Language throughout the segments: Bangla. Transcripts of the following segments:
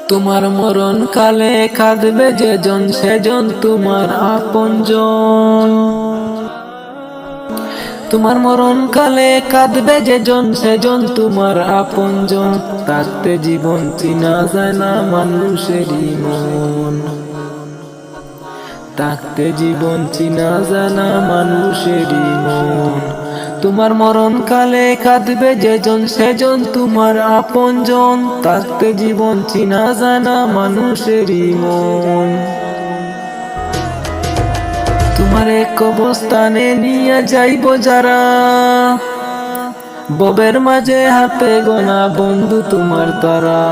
তোমার মরণ কালে কাঁদবে যেজন সেজন তোমার আপনজন। তোমার মরণ কালে কাঁদবে যেজন সেজন তোমার আপনজন। থাকতে জীবন চিনা যায় না মানুষেরই মন। থাকতে জীবন চিনা যায় না মানুষেরই মন। তোমার মরণ কালে কাঁদবে যেজন সেজন তোমার আপনজন। থাকতে জীবন চিনা যায় না মানুষেরই মন। তোমার এক অবস্থানে নিয়ে যাইব যারা, ববের মাঝে হাতে গোনা বন্ধু তোমার তারা।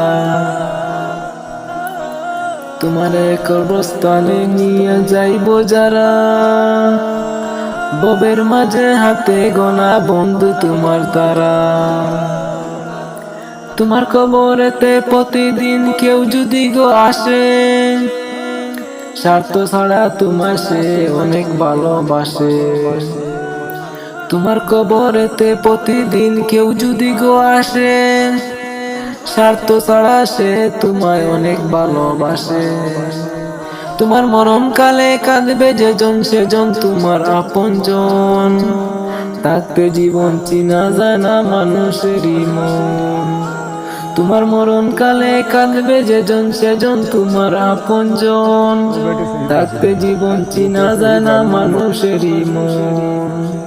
তোমার এক অবস্থানে নিয়ে যাইব যারা, ববের মাঝে হাতে গোনা বন্ধু তোমার তারা। তোমার কবরেতে প্রতিদিন কেউ যদি গো আসে, স্বার্থ ছাড়া তোমার সে অনেক ভালোবাসে। তোমার কবরেতে প্রতিদিন কেউ যদি গো আসে, স্বার্থ ছাড়া সে তোমায় অনেক ভালোবাসে। তোমার মরণ কালে কাঁদবে যেজন সেজন তোমার আপনজন। থাকতে জীবন চিনা যায় না মানুষেরই মন। তোমার মরণ কালে কাঁদবে যেজন সেজন তোমার আপনজন। থাকতে জীবন চিনা যায় না মানুষেরই মন।